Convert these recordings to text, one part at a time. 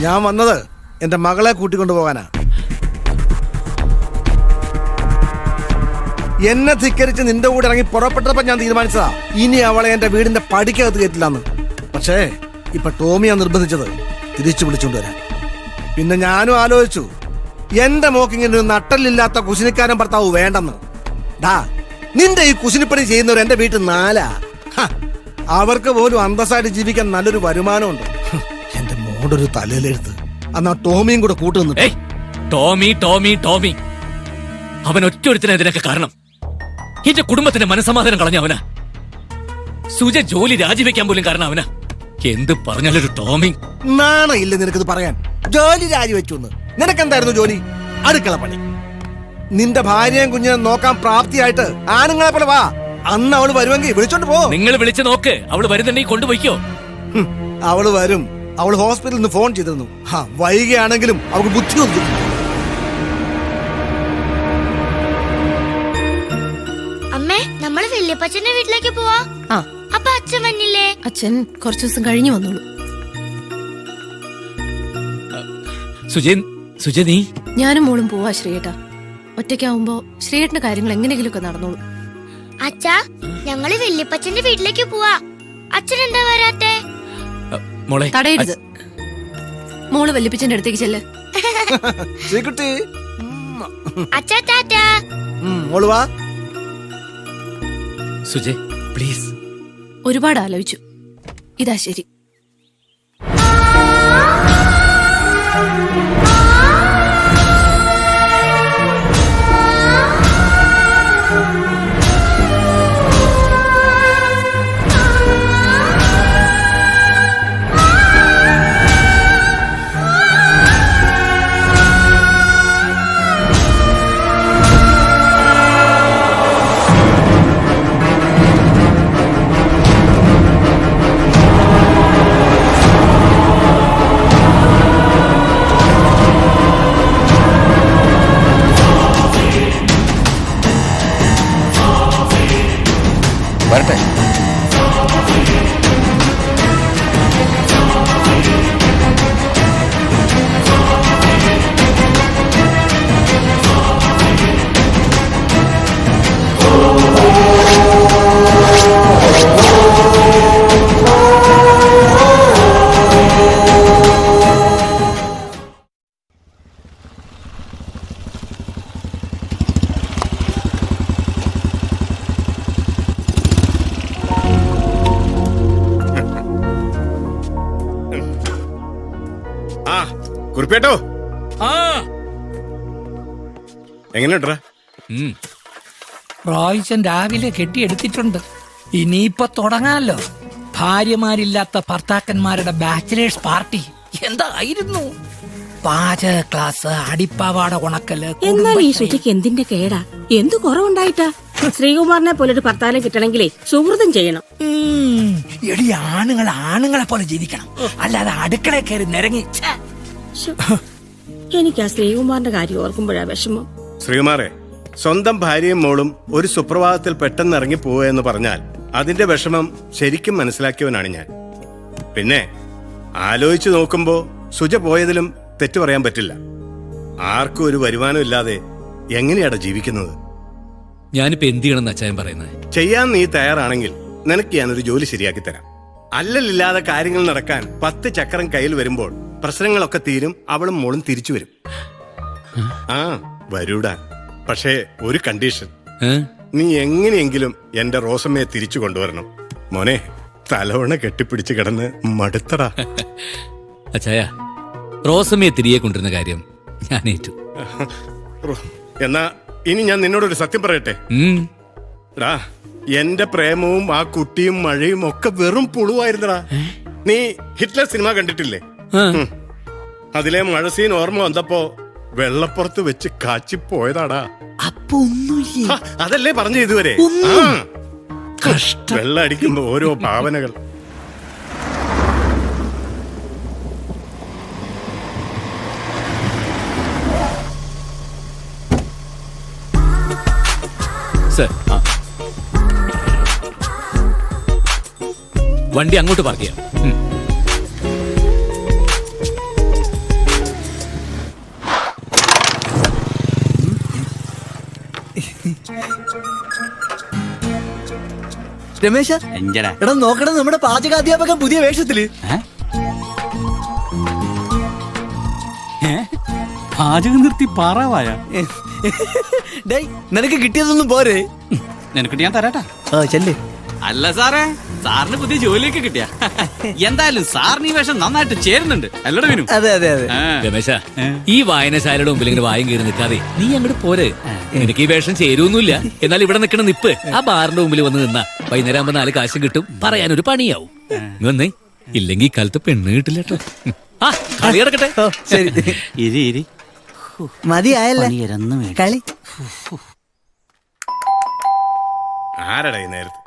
ഞാൻ വന്നത് എന്റെ മകളെ കൂട്ടിക്കൊണ്ടു പോകാനാ. എന്നെ ധിക്കരിച്ച് നിന്റെ കൂടെ ഇറങ്ങി പുറപ്പെട്ടപ്പോ ഞാൻ തീരുമാനിച്ചതാ ഇനി അവളെ എന്റെ വീടിന്റെ പടിക്കകത്ത് കയറ്റില്ലാന്ന്. പക്ഷേ ഇപ്പൊ ടോമിയാ നിർബന്ധിച്ചത് തിരിച്ചു വിളിച്ചോണ്ട് വരാൻ. പിന്നെ ഞാനും ആലോചിച്ചു, എന്റെ മോക്കിങ്ങനെ ഒരു നട്ടലില്ലാത്ത കുശിനിക്കാരൻ ഭർത്താവ് വേണ്ടെന്ന്. ഡാ, നിന്റെ ഈ കുശിനിപ്പണി ചെയ്യുന്നവർ എന്റെ വീട്ടിൽ 4. അവർക്ക് പോലും അന്തസ്സായിട്ട് ജീവിക്കാൻ നല്ലൊരു വരുമാനമുണ്ട്. എന്റെ മോടൊരു തലയിലെഴുത്ത്. എന്നാ ടോമിയും കൂടെ കൂട്ടു നിന്നിട്ട്. ടോമി ടോമി ടോമി അവൻ ഒറ്റൊരുത്തിനെതിരൊക്കെ കാരണം എന്റെ കുടുംബത്തിന്റെ മനസമാധാനം കളഞ്ഞ അവനാ. സുജ ജോലി രാജിവെക്കാൻ പോലും കാരണം അവനാ. എന്ത് പറഞ്ഞാലൊരു ടോമി. നാണയില്ല നിനക്കിത് പറയാൻ? ജോലി രാജിവെച്ചു. നിനക്കെന്തായിരുന്നു ജോലി? അടുക്കള പണി. നിന്റെ ഭാര്യയും കുഞ്ഞിനെ നോക്കാൻ പ്രാപ്തിയായിട്ട് ആണുങ്ങളെ പോലെ വാ. അന്ന് അവള് വരുമെങ്കിൽ വിളിച്ചോണ്ട് പോ. നിങ്ങൾ വിളിച്ചു നോക്ക്, അവള് വരുന്നുണ്ടെങ്കിൽ കൊണ്ടുപോയിക്കോ. അവള് വരും. അവള് ഹോസ്പിറ്റലിൽ നിന്ന് ഫോൺ ചെയ്തിരുന്നു. വൈകിയാണെങ്കിലും അവൾക്ക് ബുദ്ധി ഒന്നും. അമ്മേ, നമ്മള് വല്യപ്പച്ചന്റെ വീട്ടിലേക്ക് പോവാ. അപ്പൊ അച്ഛൻ വന്നില്ലേ? അച്ഛൻ കുറച്ചു ദിവസം കഴിഞ്ഞു വന്നോളൂ. സുജ നീ? ഞാനും മോളും പോവാ ശ്രീയേട്ടാ. ഒറ്റയ്ക്കാവുമ്പോ ശ്രീയേട്ടന്റെ കാര്യങ്ങൾ എങ്ങനെയെങ്കിലുമൊക്കെ നടന്നോളൂ. അച്ഛാ, ഞങ്ങള് വല്യപ്പച്ചന്റെ വീട്ടിലേക്ക് പോവാ. അച്ഛൻ എന്താ വരാത്തെ? മോളെ തടയരുത്. മോള് വല്യപ്പച്ചന്റെ അടുത്തേക്ക് ചെല്ല്. അച്ഛാ ടാറ്റാ. സുജെ പ്ലീസ്. ഒരുപാട് ആലോചിച്ചു. ഇതാ ശരി. വരട്ടെ. കുറിപ്പേട്ടോ, എങ്ങനെയുണ്ടാ? പ്രാവശ്യം രാവിലെ കെട്ടിയെടുത്തിട്ടുണ്ട്. ഇനിയിപ്പൊ തുടങ്ങാലോ. ഭാര്യമാരില്ലാത്ത ഭർത്താക്കന്മാരുടെ ബാച്ചിലേഴ്സ് പാർട്ടി എന്തായിരുന്നു? പാചക ക്ലാസ്, അടിപ്പാവാട ഉണക്കല്. എന്നാൽ ഈ ശുചിക്ക് എന്തിന്റെ കേടാ? എന്തു കുറവുണ്ടായിട്ടാ? ശ്രീകുമാറിനെ പോലൊരു ഭർത്താവിനെ കിട്ടണമെങ്കിലേ സുഹൃതം ചെയ്യണം. എടി, ആണുങ്ങളെ പോലെ ജീവിക്കണം, അല്ലാതെ അടുക്കള കയറി നിരങ്ങി. എനിക്ക് ആ ശ്രീകുമാറിന്റെ കാര്യം ഓർക്കുമ്പോഴാ വിഷമം. ശ്രീകുമാറെ, സ്വന്തം ഭാര്യയും മോളും ഒരു സുപ്രഭാതത്തിൽ പെട്ടെന്ന് ഇറങ്ങി പോവുകയെന്ന് പറഞ്ഞാൽ അതിന്റെ വിഷമം ശരിക്കും മനസ്സിലാക്കിയവനാണ് ഞാൻ. പിന്നെ ആലോചിച്ചു നോക്കുമ്പോ സുജ പോയതിലും തെറ്റു പറയാൻ പറ്റില്ല. ആർക്കും ഒരു വരുമാനം ഇല്ലാതെ എങ്ങനെയാടാ ജീവിക്കുന്നത്? ഞാനിപ്പോ എന്ത് ചെയ്യണമെന്ന് അച്ചായൻ പറയുന്നത്? ചെയ്യാൻ നീ തയ്യാറാണെങ്കിൽ നിനക്ക് ഞാനൊരു ജോലി ശരിയാക്കി തരാം. അല്ലലില്ലാതെ കാര്യങ്ങൾ നടക്കാൻ 10 ചക്രം കയ്യിൽ വരുമ്പോൾ പ്രശ്നങ്ങളൊക്കെ തീരും. അവളും മോളും തിരിച്ചു വരും. വരൂടാ. പക്ഷേ ഒരു കണ്ടീഷൻ. നീ എങ്ങനെയെങ്കിലും എന്റെ റോസമ്മയെ തിരിച്ചു കൊണ്ടുവരണം. മോനെ, തലവണ കെട്ടിപ്പിടിച്ച് കിടന്ന് മടുത്തടാ. അച്ചായ, റോസമ്മയെ തിരികെ കൊണ്ടുവരുന്ന കാര്യം ഞാൻ ഏറ്റു. എന്നാ ഇനി ഞാൻ നിന്നോടൊരു സത്യം പറയട്ടെ. എന്റെ പ്രേമവും ആ കുട്ടിയും മഴയും ഒക്കെ വെറും പുളുവായിരുന്നടാ. നീ ഹിറ്റ്ലർ സിനിമ കണ്ടിട്ടില്ലേ? അതിലെ മഴ സീൻ ഓർമ്മ വന്നപ്പോ വെള്ളപ്പുറത്ത് വെച്ച് കാച്ചിപ്പോയതാടാ. അപ്പൊ ഒന്നുമില്ല. അതല്ലേ പറഞ്ഞു ഇതുവരെ. വെള്ളം അടിക്കുമ്പോ ഓരോ ഭാവനകൾ. വണ്ടി അങ്ങോട്ട് പാർക്ക് ചെയ്യാം. രമേശ എഞ്ചടാ എടാ നോക്കണം നമ്മുടെ പാചകാധ്യാപകൻ പുതിയ വേഷത്തില്. പാചകം നിർത്തി പാറാവായ ഡേയ് നിനക്ക് കിട്ടിയതൊന്നും പോരെ. നിനക്കിട്ട് ഞാൻ തരാട്ടാ. ആ ചെല്ല്. അല്ല സാറേ, സാറിന് പുതിയ ജോലിയൊക്കെ കിട്ടിയ എന്തായാലും സാറിന് ഈ വേഷം നന്നായിട്ട് ചേരുന്നുണ്ട് അല്ലടാ വിനു? അതെ അതെ അതെ. രമേശ, ഈ വായനശാലയുടെ മുമ്പിൽ ഇങ്ങനെ വായും കയറി നിൽക്കാതെ നീ അങ്ങോട്ട് പോരെ. എനിക്ക് ഈ വേഷം ചേരുവൊന്നുമില്ല. എന്നാൽ ഇവിടെ നിൽക്കണ നിപ്പ് ആ ബാറിന്റെ മുമ്പിൽ വന്ന് നിന്നാ വൈകുന്നേരം ആകുമ്പോ 4 കാശും കിട്ടും, പറയാനൊരു പണിയാവും. വന്നേ, ഇല്ലെങ്കിൽ ഈ കാലത്ത് പെണ്ണ് കിട്ടില്ല കേട്ടോ. ആ കളി കിടക്കട്ടെ. ഓ, ശരി. ഇരി ഇരി. മതിയായല്ലേ കളി. ആരടാ ഈ നേരത്ത്?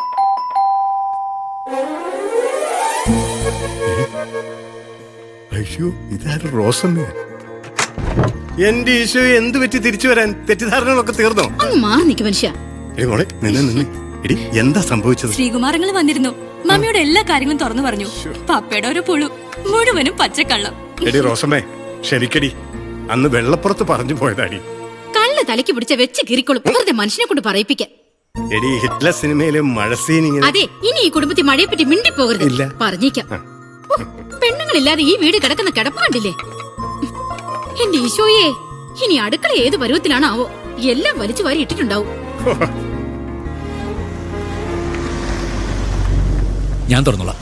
അയ്യോ, ഇതാരും റോസമ്മ. എന്റെ ഈശോ, എന്ത് പറ്റി തിരിച്ചു വരാൻ? തെറ്റിദ്ധാരണകളൊക്കെ തീർന്നോ? മാറി നിൽക്കും മനുഷ്യ. എടി മോളെ, നിന്ന് എടി, എന്താ സംഭവിച്ചത്? ശ്രീകുമാരങ്ങൾ വന്നിരുന്നു. മമ്മിയുടെ എല്ലാ കാര്യങ്ങളും തുറന്നു പറഞ്ഞു. പപ്പയുടെ ഒരു പുഴു മുഴുവനും പച്ചക്കള്ളം. എടി റോസമ്മേ, ക്ഷമിക്കടി. അന്ന് വെള്ളപ്പുറത്ത് പറഞ്ഞു പോയതാടി. കള്ള് തലയ്ക്ക് പിടിച്ച വെച്ച് കീറിക്കൊള്ളും. വെറുതെ മനുഷ്യനെ കൊണ്ട് പറയിപ്പിക്കാൻ. എടി, ഹിറ്റ്ലർ സിനിമയിലെ മഴ സീൻ ഇങ്ങനെ. അതെ, ഇനി ഈ കുടുംബത്തിൽ മഴയെ പറ്റി മിണ്ടിപ്പോകരുത്. ഇല്ല. പറഞ്ഞേക്കാം. പെണ്ണുങ്ങളില്ലാതെ ഈ വീട് കിടക്കുന്ന കിടപ്പ് കണ്ടില്ലേ? എന്റെ ഈശോയെ, ഇനി അടുക്കള ഏത് പരുവത്തിലാണാവോ? എല്ലാം വലിച്ചു വാരി ഇട്ടിട്ടുണ്ടാവും. ഞാൻ തുറന്നോളാം.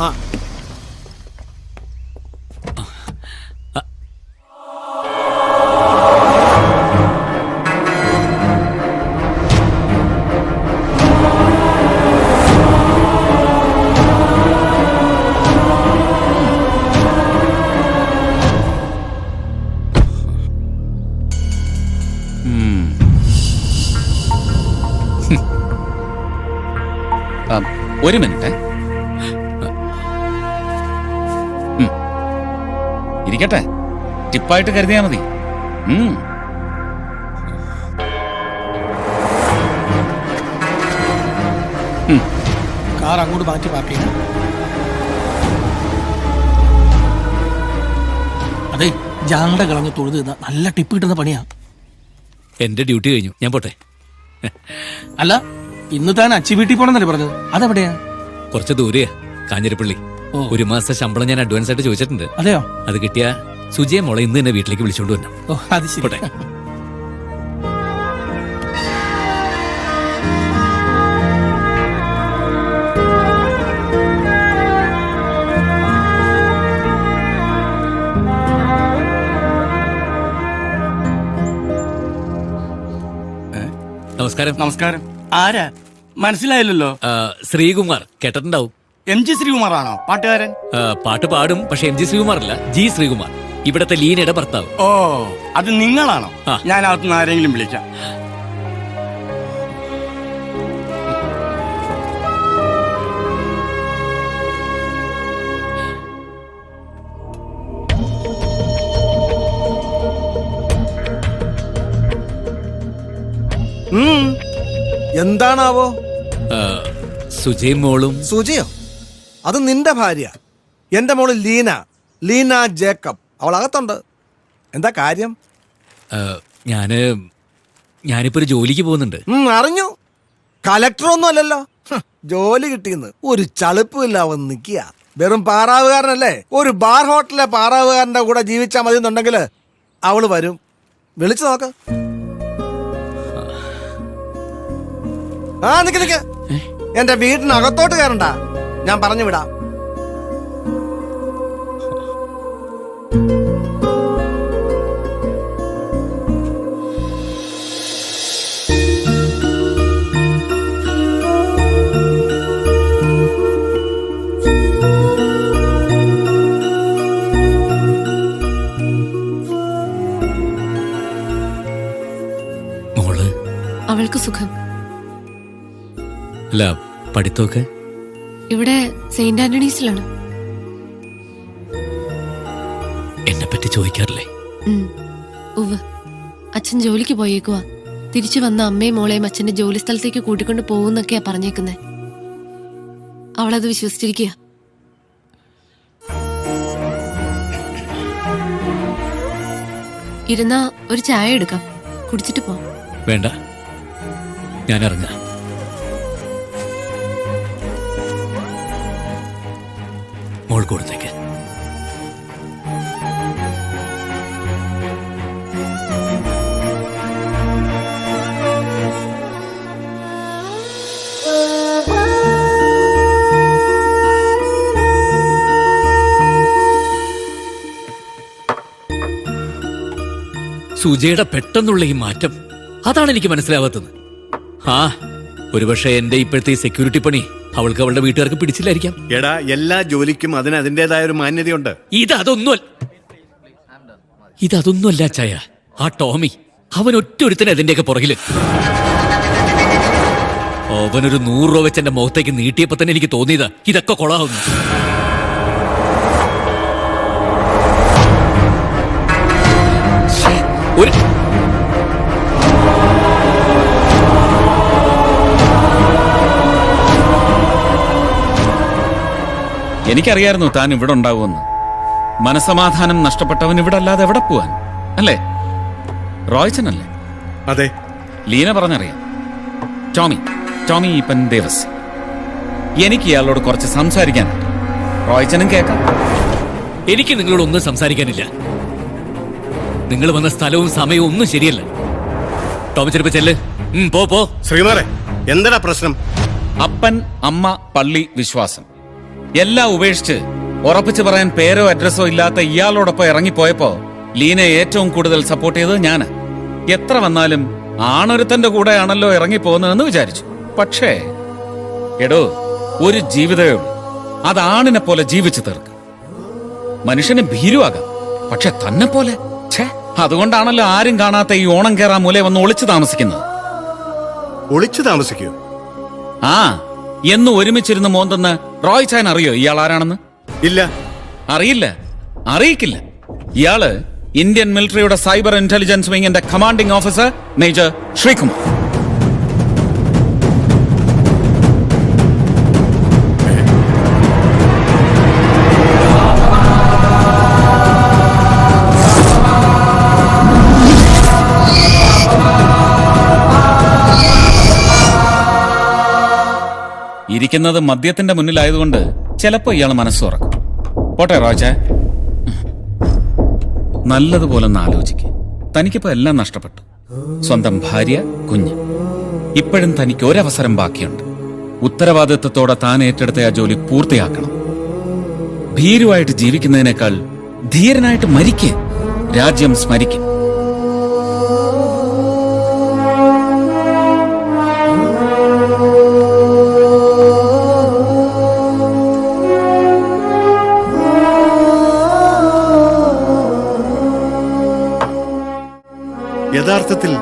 ഒരു മിനിറ്റ് ഇരിക്കട്ടെ. ടിപ്പായിട്ട് കരുതിയാ മതി. കാർ അങ്ങോട്ട് മാറ്റി പാർക്ക് ചെയ്യണം. അതെ, ജാണ്ട കളഞ്ഞ് തൊഴുത് നല്ല ടിപ്പ് കിട്ടുന്ന പണിയാ. എന്റെ ഡ്യൂട്ടി കഴിഞ്ഞു, ഞാൻ പോട്ടെ. അല്ല, ഇന്ന് താൻ അച്ചി വീട്ടിൽ പോണെന്നല്ലേ പറഞ്ഞത്? അതെവിടെയാ? കുറച്ച് ദൂരെയാ, കാഞ്ഞിരപ്പള്ളി. ഓ. 1 മാസത്തെ ശമ്പളം ഞാൻ അഡ്വാൻസ് ആയിട്ട് ചോദിച്ചിട്ടുണ്ട്. അതെയോ? അത് കിട്ടിയ സുജയ മോളെ ഇന്ന് തന്നെ വീട്ടിലേക്ക് വിളിച്ചോണ്ട് വരണം. ഓ, അത് ശരി. പോട്ടെ. നമസ്കാരം. നമസ്കാരം. ആരാ? മനസ്സിലായില്ലല്ലോ. ശ്രീകുമാർ കേട്ടിട്ടുണ്ടാവും. MG ശ്രീകുമാറാണോ പാട്ടുകാരൻ? പാട്ട് പാടും, പക്ഷെ MG ശ്രീകുമാർ അല്ല, G ശ്രീകുമാർ, ഇവിടത്തെ ലീനയുടെ ഭർത്താവ്. ഓ, അത് നിങ്ങളാണോ? ആ. ഞാൻ അകത്തുനിന്ന് ആരെങ്കിലും വിളിക്കാം. എന്താണാവോ? സുജയും മോളും. സുജയോ? അത് നിന്റെ ഭാര്യ. എന്റെ മോള് ലീന ജേക്കബ്. അവൾ അകത്തുണ്ട്. എന്താ കാര്യം? ഞാനിപ്പോ ഒരു ജോലിക്ക് പോകുന്നുണ്ട്. അറിഞ്ഞു. കലക്ടറൊന്നും അല്ലല്ലോ. ജോലി കിട്ടിയെന്ന് ഒരു ചളുപ്പില്ല അവൻ നിക്കുക. വെറും പാറാവുകാരനല്ലേ? ഒരു ബാർ ഹോട്ടലിലെ പാറാവുകാരന്റെ കൂടെ ജീവിച്ചാൽ മതി എന്നുണ്ടെങ്കിൽ അവള് വരും. വിളിച്ചു നോക്ക്. നിക്ക്. എന്റെ വീടിനകത്തോട്ട് കയറണ്ട, ഞാൻ പറഞ്ഞു വിടാം. മോള്? അവൾക്ക് സുഖം. അല്ല, പഠിത്തമൊക്കെ? ഇവിടെ സെയിന്റ് ആന്റണീസിലാണ്. എന്നെ പറ്റി ചോദിക്കാറില്ലേ? ഉവ്വ്. അച്ഛൻ ജോലിക്ക് പോയേക്കുവാ. തിരിച്ചു വന്ന അമ്മയും മോളെയും അച്ഛന്റെ ജോലി സ്ഥലത്തേക്ക് കൂട്ടിക്കൊണ്ട് പോകുന്നൊക്കെയാ പറഞ്ഞേക്കുന്നേ. അവളത് വിശ്വസിച്ചിരിക്കുക. ഇരുന്നാ ഒരു ചായ എടുക്കാം, കുടിച്ചിട്ട് പോ. വേണ്ട, ഞാൻ ഇറങ്ങാം. മോൾ കൊടുത്തേക്ക്. സുജയുടെ പെട്ടെന്നുള്ള ഈ മാറ്റം, അതാണ് എനിക്ക് മനസ്സിലാവാത്തത്. ആ ഒരുപക്ഷെ എന്റെ ഇപ്പോഴത്തെ ഈ സെക്യൂരിറ്റി പണി അവൾക്ക് അവളുടെ വീട്ടുകാർക്ക് പിടിച്ചില്ലായിരിക്കാം. എടാ, എല്ലാ ജോലിക്കും അതിന് അതിൻ്റെതായ ഒരു മാന്യതയുണ്ട്. ഇതൊന്നുമല്ല ചായ. ആ ടോമി, അവൻ ഒറ്റൊരുത്തനെ അതിന്റെയൊക്കെ പുറകില്. അവനൊരു 100 രൂപ വെച്ച് എന്റെ മുഖത്തേക്ക് നീട്ടിയപ്പോ തന്നെ എനിക്ക് തോന്നിയതാ ഇതൊക്കെ കൊളാവുന്നു. എനിക്കറിയായിരുന്നു താൻ ഇവിടെ ഉണ്ടാവുമെന്ന്. മനസമാധാനം നഷ്ടപ്പെട്ടവൻ ഇവിടെ അല്ലാതെ എവിടെ പോവാൻ, അല്ലേ? റോയ്ച്ചനല്ലേ? അതെ. ലീന പറഞ്ഞറിയാം. ടോമി ഈപ്പൻ ദേവസ്. എനിക്ക് ഇയാളോട് കുറച്ച് സംസാരിക്കാനുണ്ട്. റോയ്ച്ചനും കേൾക്കാം. എനിക്ക് നിങ്ങളോട് ഒന്നും സംസാരിക്കാനില്ല. നിങ്ങൾ വന്ന സ്ഥലവും സമയവും ഒന്നും ശരിയല്ല. ടോമി ചെറുപ്പം ചെല്ല്. പോ. ശ്രീമാരെ, എന്താ പ്രശ്നം? അപ്പൻ, അമ്മ, പള്ളി, വിശ്വാസം എല്ലാം ഉപേക്ഷിച്ച് ഉറപ്പിച്ചു പറയാൻ പേരോ അഡ്രസ്സോ ഇല്ലാത്ത ഇയാളോടൊപ്പം ഇറങ്ങിപ്പോയപ്പോ ലീനയെ ഏറ്റവും കൂടുതൽ സപ്പോർട്ട് ചെയ്തത് ഞാന്. എത്ര വന്നാലും ആണൊരുത്തന്റെ കൂടെയാണല്ലോ ഇറങ്ങിപ്പോകുന്നതെന്ന് വിചാരിച്ചു. പക്ഷേ എടോ, ഒരു ജീവിതമേ ഉള്ളൂ. അത് ആണിനെ പോലെ ജീവിച്ചു തീർക്കും. മനുഷ്യന് ഭീരുവാകാം, പക്ഷെ തന്നെ പോലെ. അതുകൊണ്ടാണല്ലോ ആരും കാണാത്ത ഈ ഓണം കേറാ മൂലെ വന്ന് ഒളിച്ചു താമസിക്കുന്നത്. ഒളിച്ചു താമസിക്കൂ? ആ, എന്ന് ഒരുമിച്ചിരുന്ന് മോന്തെന്ന് റോയ് ചാൻ അറിയോ ഇയാൾ ആരാണെന്ന്? ഇല്ല. അറിയിക്കില്ല. ഇയാള് ഇന്ത്യൻ മിലിറ്ററിയുടെ സൈബർ ഇന്റലിജൻസ് വിങ്ങിന്റെ കമാൻഡിംഗ് ഓഫീസർ മേജർ ശ്രീകുമാർ. ഇരിക്കുന്നത് മദ്യത്തിന്റെ മുന്നിലായതുകൊണ്ട് ചിലപ്പോ ഇയാൾ മനസ്സ് തുറക്കും. പോട്ടെ റോച്ച, നല്ലതുപോലെ ഒന്ന് ആലോചിക്കുക. തനിക്കിപ്പോ എല്ലാം നഷ്ടപ്പെട്ടു. സ്വന്തം ഭാര്യ, കുഞ്ഞ്. ഇപ്പോഴും തനിക്ക് ഒരവസരം ബാക്കിയുണ്ട്. ഉത്തരവാദിത്വത്തോടെ താൻ ഏറ്റെടുത്ത ആ ജോലി പൂർത്തിയാക്കണം. ഭീരുവായിട്ട് ജീവിക്കുന്നതിനേക്കാൾ ധീരനായിട്ട് മരിക്കുക. രാജ്യം സ്മരിക്കും. യഥാർത്ഥത്തിൽ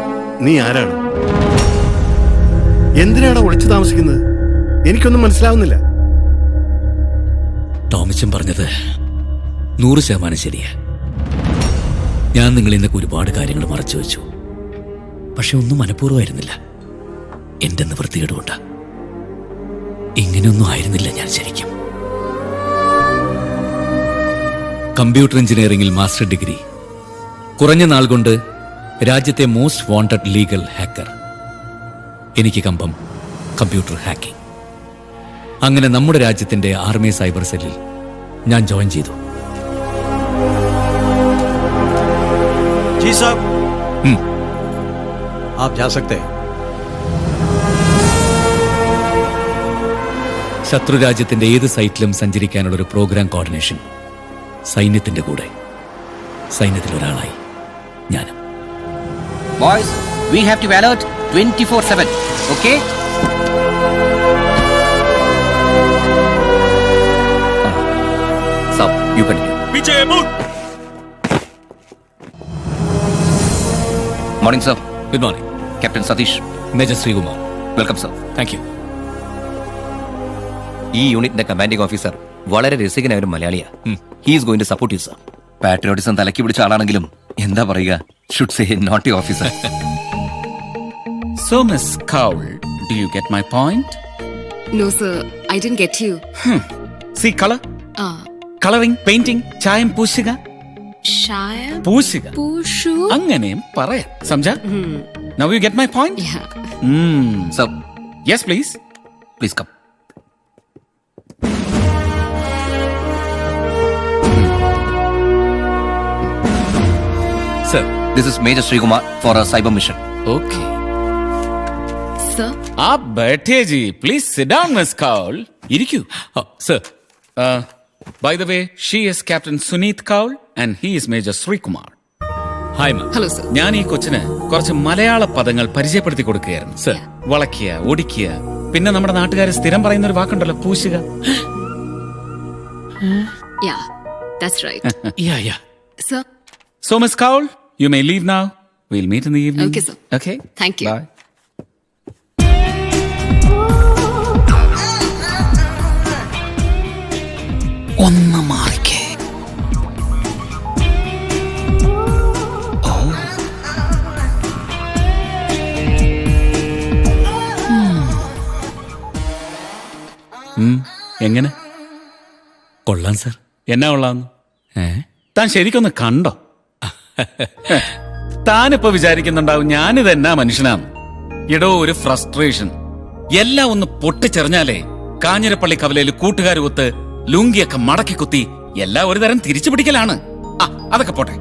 നീ ആരാണ്? എന്തിനാണ് ഒളിച്ചു താമസിക്കുന്നത്? എനിക്കൊന്നും മനസ്സിലാവുന്നില്ല. ടോമിച്ചൻ പറഞ്ഞത് 100% ശരിയാ. ഞാൻ നിങ്ങളിൽ നിന്നൊക്കെ ഒരുപാട് കാര്യങ്ങൾ മറച്ചു വെച്ചു. പക്ഷെ ഒന്നും മനഃപൂർവ്വമായിരുന്നില്ല. എന്റെ നിവൃത്തികേടുകൊണ്ടാ. ഇങ്ങനെയൊന്നും ആയിരുന്നില്ല ഞാൻ ശരിക്കും. കമ്പ്യൂട്ടർ എഞ്ചിനീയറിംഗിൽ മാസ്റ്റർ ഡിഗ്രി, കുറഞ്ഞ നാൾ കൊണ്ട് രാജ്യത്തെ മോസ്റ്റ് വാണ്ടഡ് ലീഗൽ ഹാക്കർ. എനിക്ക് കമ്പം കമ്പ്യൂട്ടർ ഹാക്കിംഗ്. അങ്ങനെ നമ്മുടെ രാജ്യത്തിന്റെ ആർമി സൈബർ സെല്ലിൽ ഞാൻ ജോയിൻ ചെയ്തു. ശത്രു രാജ്യത്തിന്റെ ഏത് സൈറ്റിലും സഞ്ചരിക്കാനുള്ള ഒരു പ്രോഗ്രാം കോർഡിനേഷൻ സൈന്യത്തിന്റെ കൂടെ. സൈന്യത്തിൽ ഒരാളായി ഞാനും. Boys, we have to be alert 24/7. Okay? Sir, you continue. Vijay, move. Morning, sir. Good morning. Captain Satish. Major Srikumar. Welcome, sir. Thank you. ഈ യൂണിറ്റിന്റെ കമാൻഡിംഗ് ഓഫീസർ വളരെ രസികനായ ഒരു മലയാളിയാ. He is going to support you, sir. Patriotism തലക്കി പിടിച്ച ആളാണെങ്കിലും എന്താ പറയുക, should say naughty officer. So, Miss Kaul, do you get my point? No, sir. I didn't get you. See color? Coloring, painting, ചായം പൂശുക. Shaya? പൂശുക. Pushu? അങ്ങനെയും പറയാം. സംജ? Now you get my point? Yeah. Sir yes please. Please come. Sir, this is major Sreekumar for a cyber mission. Okay. Sir आप बैठे जी. Please sit down miss Kaul. ഇരിക്കൂ. Sir. By the way, she is Captain Sunit Kaul and he is Major Srikumar. Hi ma'am. Hello sir. ഞാൻ ഈ കൊച്ചിന് കുറച്ച് മലയാള പദങ്ങൾ പരിചയപ്പെടുത്തി കൊടുക്കുകയായിരുന്നു. സർ. വളയ്ക്കുക, ഒടിക്കുക, പിന്നെ നമ്മുടെ നാട്ടുകാർ സ്ഥിരം പറയുന്ന ഒരു വാക്കുണ്ടല്ലോ, പൂശുക. Yeah that's right. Yeah yeah. Sir So Miss Kaul, you may leave now. We'll meet in the evening. Okay, sir. Okay. Thank you. Bye. ഒന്ന് മാറിക്കേ. എങ്ങനെ കൊള്ളാം സർ. എന്നാ കൊള്ളാന്ന്? താൻ ശരിക്കൊന്ന് കണ്ടോ? താനിപ്പോ വിചാരിക്കുന്നുണ്ടാവും ഞാനിത് എന്നാ മനുഷ്യനാന്ന്. എടോ, ഒരു ഫ്രസ്ട്രേഷൻ. എല്ലാം ഒന്ന് പൊട്ടിച്ചെറിഞ്ഞാലേ കാഞ്ഞിരപ്പള്ളി കവലയിൽ കൂട്ടുകാരുമൊത്ത് ലുങ്കിയൊക്കെ മടക്കി കുത്തി എല്ലാം ഒരു തരം തിരിച്ചു പിടിക്കലാണ്. അതൊക്കെ പോട്ടെ.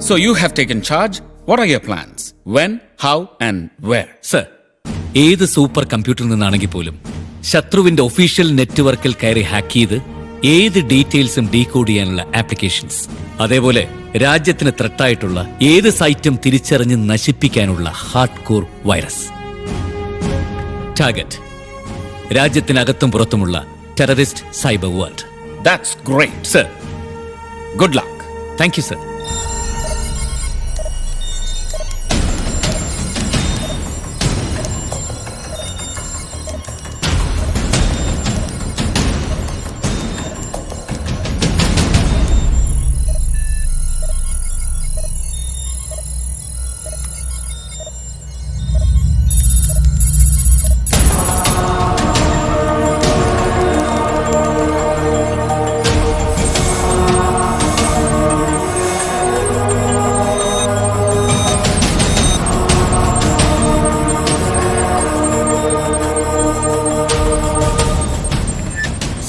So you have taken charge. What are your plans? When, how and where? Sir, ഏത് സൂപ്പർ കമ്പ്യൂട്ടറിൽ നിന്നാണെങ്കിൽ പോലും ശത്രുവിന്റെ ഒഫീഷ്യൽ നെറ്റ്വർക്കിൽ കയറി ഹാക്ക് ചെയ്ത് ഏത് ഡീറ്റെയിൽസും ഡീകോഡ് ചെയ്യാനുള്ള ആപ്ലിക്കേഷൻസ്, അതേപോലെ രാജ്യത്തിന് ത്രെട്ടായിട്ടുള്ള ഏത് സൈറ്റും തിരിച്ചറിഞ്ഞ് നശിപ്പിക്കാനുള്ള ഹാർഡ് കോർ വൈറസ്. ടാർഗറ്റ് രാജ്യത്തിനകത്തും പുറത്തുമുള്ള terrorist cyber world. That's great sir. Good luck. Thank you sir.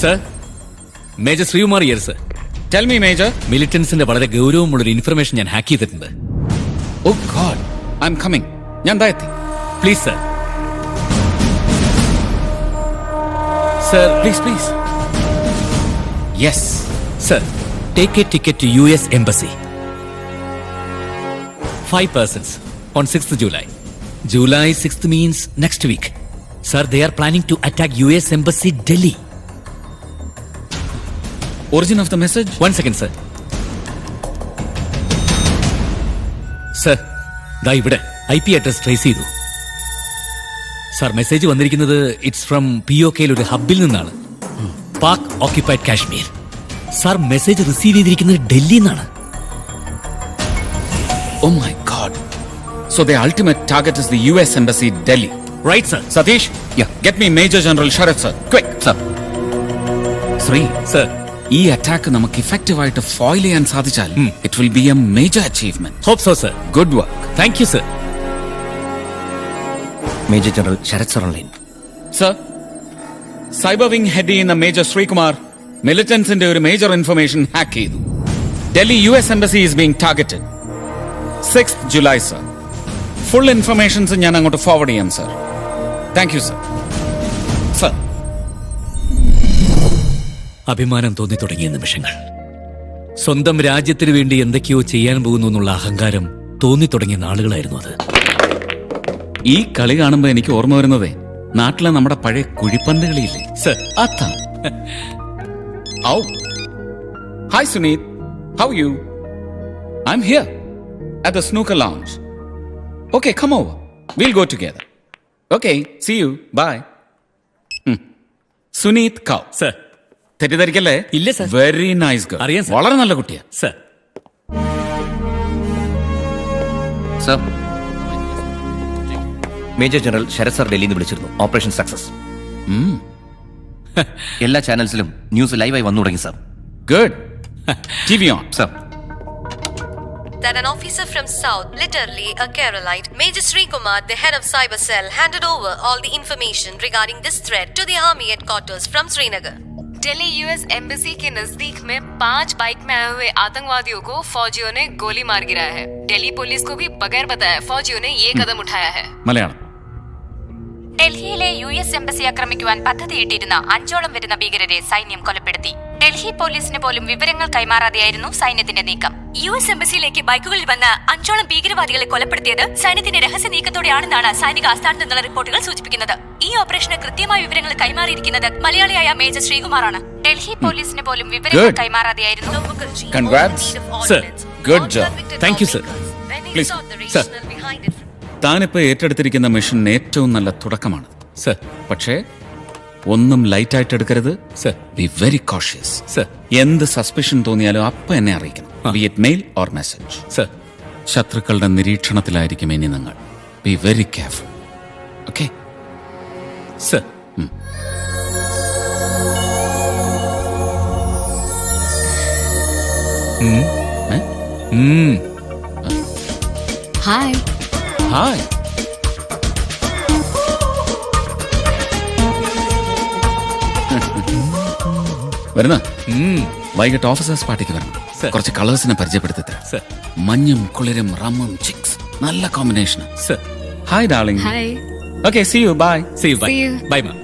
Sir, major Sreekumar here sir. Tell me major. മിലിറ്റൻസിന്റെ വളരെ ഗൗരവമുള്ളൊരു ഇൻഫർമേഷൻ ഞാൻ ഹാക്ക് ചെയ്തിട്ടുണ്ട്. Oh God, I'm coming. ഞാൻ ദാ എത്തി. Please sir. Sir please please. Yes sir, take a ticket to US Embassy. 5 persons on 6th July. July 6th means next week. Sir, they are planning to attack US Embassy, Delhi. Origin of the message? 1 second, sir. Sir, ദാ ഇവിടെ IP address trace ചെയ്തു. Sir, message വന്നിരിക്കുന്നത് it's from POK ഒരു ഹബ്ബിൽ നിന്നാണ്, Pak occupied Kashmir. Sir, message receive ചെയ്തിരിക്കുന്നത് ഡൽഹിയിൽ നിന്നാണ്. Oh my God. So the ultimate target is the US Embassy, Delhi. Right, sir. Satish? Yeah. Get me Major General Sharif, sir. Quick. Sir. Sri, Sir. ഈ attack നമുക്ക് ഇഫക്റ്റീവായിട്ട് foil ചെയ്യാൻ സാധിച്ചാൽ it will be a major achievement. Hope so, sir. Good work. Thank you, sir. Major general Sarath sir online. Sir, cyber wing head ചെയ്യുന്ന major Sreekumar മിലിറ്റൻസിന്റെ ഒരു major information hack ചെയ്തു. Delhi US Embassy is being targeted. 6th July, sir. Full informations ഞാൻ അങ്ങോട്ട് forward ചെയ്യാം, sir. Thank you, sir. Sir, അഭിമാനം തോന്നി തുടങ്ങിയ നിമിഷങ്ങൾ. സ്വന്തം രാജ്യത്തിന് വേണ്ടി എന്തൊക്കെയോ ചെയ്യാൻ പോകുന്നു എന്നുള്ള അഹങ്കാരം തോന്നി തുടങ്ങിയ നാളുകളായിരുന്നു അത്. ഈ കളി കാണുമ്പോ എനിക്ക് ഓർമ്മ വരുന്നതേ നാട്ടിലെ നമ്മുടെ പഴയ കുഴിപ്പന്ത് കളിയില്ലേ, സർ? അതാ. ഔ, hi Suneeth, how you? I am here at the snooker lounge. Okay, come over. We'll go together. Okay, see you. Bye. Suneet Kaul. Sir. തെറ്റിദ്ധരിക്കല്ലേ? ഇല്ല, സർ. Very nice girl. അറിയാം, സർ. വളരെ നല്ല കുട്ടിയാ. Sir. Sir, major general Sarath sir ഡൽഹിയിൽ നിന്ന് വിളിച്ചിരുന്നു. Operation success. എല്ലാ ചാനൽസിലും ന്യൂസ് ലൈവായി വന്നു തുടങ്ങി, sir. Good. TV on. Sir. that an officer from South, literally a Keralite, Major Sri Kumar, the head of Cyber Cell, handed over all the information regarding this threat to the army headquarters from Srinagar. Delhi US embassy के नजदीक में 5 bike में आए हुए आतंकवादियों को फौजियों ने गोली मार गिराया है। दिल्ली पुलिस को भी बगैर बताए फौजियों ने ये कदम उठाया है। മലയാളം ഡൽഹിയിലെ യു എസ് എംബസി ആക്രമിക്കുവാൻ പദ്ധതിയിട്ടിരുന്ന 5ഓളം വരുന്ന ഭീകരരെ സൈന്യം കൊലപ്പെടുത്തി. ഡൽഹി പോലീസിന് പോലും വിവരങ്ങൾ കൈമാറാതെയായിരുന്നു സൈന്യത്തിന്റെ നീക്കം. യു എസ് എംബസിയിലേക്ക് ബൈക്കുകളിൽ വന്ന 5ഓളം ഭീകരവാദികളെ കൊലപ്പെടുത്തിയത് സൈന്യത്തിന്റെ രഹസ്യ നീക്കത്തോടെയാണെന്നാണ് സൈനിക ആസ്ഥാനത്ത് നിന്നുള്ള റിപ്പോർട്ടുകൾ സൂചിപ്പിക്കുന്നത്. ഈ ഓപ്പറേഷന് കൃത്യമായ വിവരങ്ങൾ കൈമാറിയിരിക്കുന്നത് മലയാളിയായ മേജർ ശ്രീകുമാറാണ്. ഡൽഹി പോലീസിന് പോലും വിവരങ്ങൾ Good. കൈമാറാതെയായിരുന്നു. Congrats Sir. Good job Thank you, sir. Please. Sir. താനിപ്പോ ഏറ്റെടുത്തിരിക്കുന്ന മിഷൻ ഏറ്റവും നല്ല തുടക്കമാണ്. സർ പക്ഷേ ഒന്നും ലൈറ്റ് ആയിട്ട് എടുക്കരുത്. Sir be very cautious. Sir എന്ത് സസ്പിഷൻ തോന്നിയാലും അപ്പൊ എന്നെ അറിയിക്കണം. Be it mail or message. Sir ശത്രുക്കളുടെ നിരീക്ഷണത്തിലായിരിക്കും ഇനി നിങ്ങൾ. ബി വെരി കെയർഫുൾ. Okay sir hi. ഹായ്. വരുന്ന വൈകിട്ട് ഓഫീസേഴ്സ് പാർട്ടിക്ക് വരണം. Sir. കുറച്ച് കളേഴ്സിനെ പരിചയപ്പെടുത്തി തരാം. സർ മഞ്ഞും കുളിരും റമ്മും ചിക്സ് നല്ല combination. Sir hi darling. Hi. Okay see you bye. See you. Bye. See you. Bye, ma'am.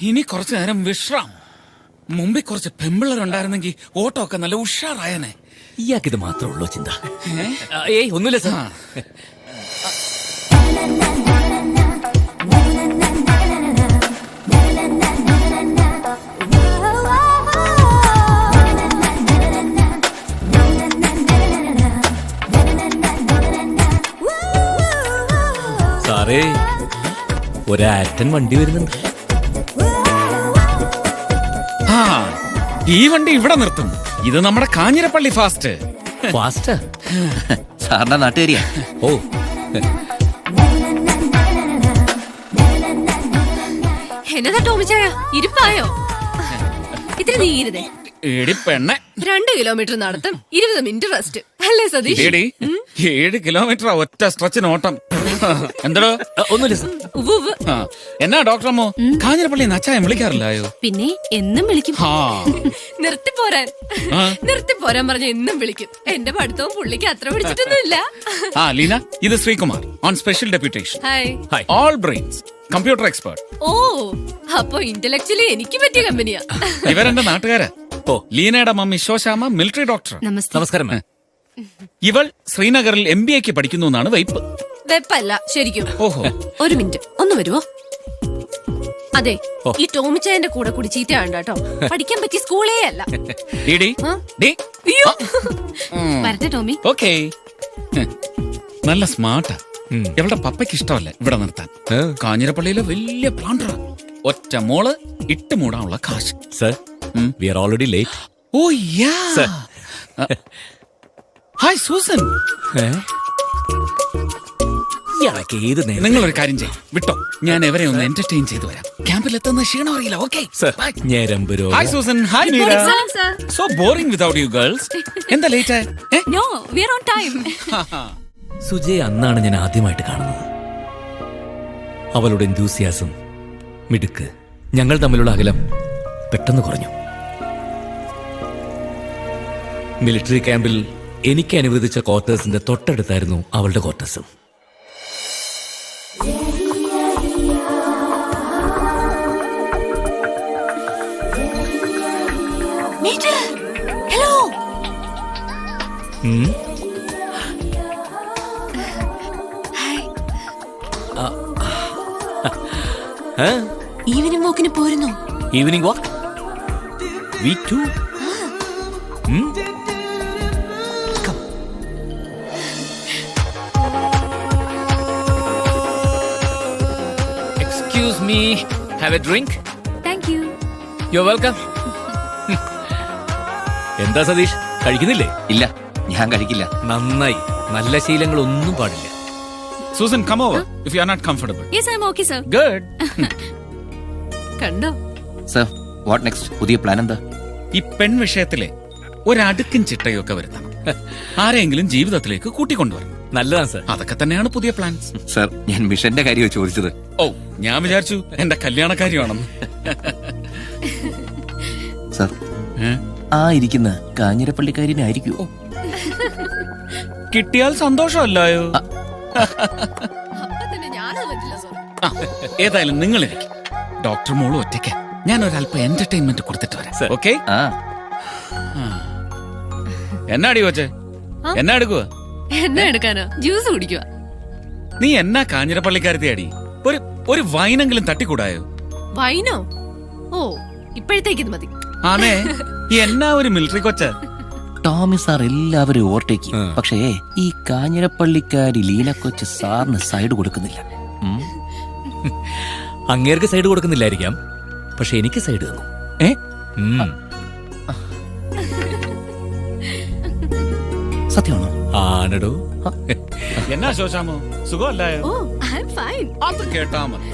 ഇനി കുറച്ചു നേരം വിശ്രാം. മുമ്പിൽ കുറച്ച് പെമ്പിള്ളറുണ്ടായിരുന്നെങ്കിൽ ഓട്ടോ ഒക്കെ നല്ല ഉഷാറായനെ. ഇയാൾക്കിത് മാത്രമേ ഉള്ളൂ ചിന്ത. ഏയ് ഒന്നുമില്ല സർ. സാറേ ഒരാറ്റൻ വണ്ടി വരുന്നുണ്ട്. ആ ഈ വണ്ടി ഇവിടെ നിർത്തും. ഇത് നമ്മുടെ കാഞ്ഞിരപ്പള്ളി ഫാസ്റ്റ്. ഫാസ്റ്റാ? സാറിന്റെ നാട്ടുകാരിയാ. ഓ എന്നതാ ടോമിച്ചായ ഇരിപ്പായോ? ഇത്തിരി നീരുതേ. എടി പെണ്ണെ. 2 കിലോമീറ്റർ നടത്തം, 20 മിനിറ്റ് റെസ്റ്റ് അല്ലേ സതീഷ്? എടി 7 കിലോമീറ്റർ ഒറ്റ സ്ട്രെച്ചിന് ഓട്ടം. എന്തോ ഒന്നുമില്ല സർ. ആ എന്നാ ഡോക്ടറമ്മോ കാഞ്ഞിരപ്പള്ളി നച്ചായം വിളിക്കാറില്ലായോ? പിന്നെ എന്നും വിളിക്കും. ആ നിർത്തിപ്പോരാൻ ആ. നിർത്തിപ്പോരാൻ പറഞ്ഞ എന്നും വിളിക്കും. എന്റെ പഠിത്തവും പുള്ളിക്ക് അത്ര പിടിച്ചിട്ടൊന്നുമില്ല. ആ ലീന ഇത് Sreekumar on special deputation. Hi. Hi. All brains computer expert. Oh അപ്പൊ ഇന്റലക്ച്വലി എനിക്ക് പറ്റിയ കമ്പനിയാ. ഇവരെന്റെ നാട്ടുകാരാ. ഓ ലീനയുടെ മമ്മി ശോശാമ മിലിറ്ററി ഡോക്ടർ. നമസ്കാരം മാം. ഇവൾ ശ്രീനഗറിൽ MBA പഠിക്കുന്നു എന്നാണ് വൈപ്പ്. വെപ്പല്ല ശരിക്കും. ഓഹോ. ഒരു മിനിറ്റ് ഒന്ന് വരുവോ? അതെ ഓ. ഈ ടോമിച്ചായന്റെ കൂടെ കൂടി ചീത്തയാണ്ട കേട്ടോ. പഠിക്കാൻ പറ്റിയ സ്കൂളേ അല്ല. ഡി ആ? ഡി അയ്യോ. വരട്ടെ ടോമി. ഓക്കേ. നല്ല സ്മാർട്ടാ. ഇവളുടെ പപ്പയ്ക്ക് ഇഷ്ടമല്ല ഇവിടെ നിർത്താൻ. കാഞ്ഞിരപ്പള്ളിയിലെ വലിയ പ്ലാന്ററാ. ഒറ്റ മോള് ഇട്ട് മൂടാനുള്ള കാശ്. Sir we are already late. Oh yeah. Sir. Hi Susan. ഇയാളൊക്കെ ഏത് നേരം? നിങ്ങളൊരു കാര്യം ചെയ്യും വിട്ടോ. ഞാൻ എവരെ ഒന്ന് എന്റർടൈൻ ചെയ്തു വരാം. ക്യാമ്പിൽ എത്തുന്ന ക്ഷീണം അറിയില്ല. ഓക്കെ സർ ഞരമ്പ് hi Susan. Hi Meera. So boring without you girls. എന്താ late? No we are on time. സുജയെ അന്നാണ് ഞാൻ ആദ്യമായിട്ട് കാണുന്നത്. അവളുടെ എന്ത്യൂസിയാസം, മിടുക്ക്, ഞങ്ങൾ തമ്മിലുള്ള അകലം പെട്ടെന്ന് കുറഞ്ഞു. മിലിറ്ററി ക്യാമ്പിൽ എനിക്ക് അനുവദിച്ച ക്വാർട്ടേഴ്സിന്റെ തൊട്ടടുത്തായിരുന്നു അവളുടെ ക്വാർട്ടേഴ്സും. ഹലോ. ഈവനിങ് വാക്കിന് പോരുന്നു. Evening walk we too. Excuse me, have a drink? Thank you. You're welcome. എന്താ സതീഷ് കഴിക്കുന്നില്ലേ? ഇല്ല, ഞാൻ കഴിക്കില്ല. നന്നായി. നല്ല ശീലങ്ങളൊന്നും പാടില്ല. Susan, come over if you are not comfortable. Yes I am okay sir. Good. കണ്ടോ? Sir, what next? പുതിയ പ്ലാൻ എന്താ? ഈ പെൺ വിഷയത്തിലെ ഒരടുക്കും ചിട്ടയും ഒക്കെ വരുത്തണം. ആരെങ്കിലും ജീവിതത്തിലേക്ക് കൂട്ടിക്കൊണ്ടുവരണം. നല്ലതാണ് സർ. അതൊക്കെ തന്നെയാണ് പുതിയ പ്ലാൻസ്. സർ, ഞാൻ മിഷന്റെ കാര്യമാണ് ചോദിച്ചത്. ഓ, ഞാൻ വിചാരിച്ചു എന്റെ കല്യാണക്കാരിയാണെന്ന്. സർ, ആ ഇരിക്കുന്ന കാഞ്ഞിരപ്പള്ളിക്കാരിനായിരിക്കുമോ? കിട്ടിയാൽ സന്തോഷമല്ലായോ? ഏതായാലും നിങ്ങൾ ഇരിക്കും. ഡോക്ടർ മോളും ഒറ്റയ്ക്ക് ഞാൻ ഒരല്പം എന്റർടൈൻമെന്റ് കൊടുത്തിട്ട് വരാം. ഓക്കെ? എന്നാടി കൊച്ചേ, എന്നാ എടുക്കുക? എന്നാ എടുക്കാനോ? ജ്യൂസ് കുടിക്കുക. നീ എന്നാ കാഞ്ഞിരപ്പള്ളിക്കാരത്തിയാടി? ഒരു വൈനെങ്കിലും തട്ടിക്കൂടായോ? വൈനോ? ഓ, ഇപ്പോഴത്തേക്ക് മതി. ആണേ, എന്നാ ഒരു മിലിറ്ററി കൊച്ച. ടോമി സാർ എല്ലാവരും ഓവർടേക്ക്, പക്ഷേ ഈ കാഞ്ഞിരപ്പള്ളിക്കാരി ലീന കൊച്ച് സാറിന് സൈഡ് കൊടുക്കുന്നില്ല. അങ്ങേർക്ക് സൈഡ് കൊടുക്കുന്നില്ലായിരിക്കാം, പക്ഷെ എനിക്ക് സൈഡ് തന്നു. സത്യമാണോ? ആണടോ. എന്നാ ശോശാമോ, സുഖമല്ലായോ? ഓ, ഐ ആം ഫൈൻ. അത് കേട്ടാ മതി.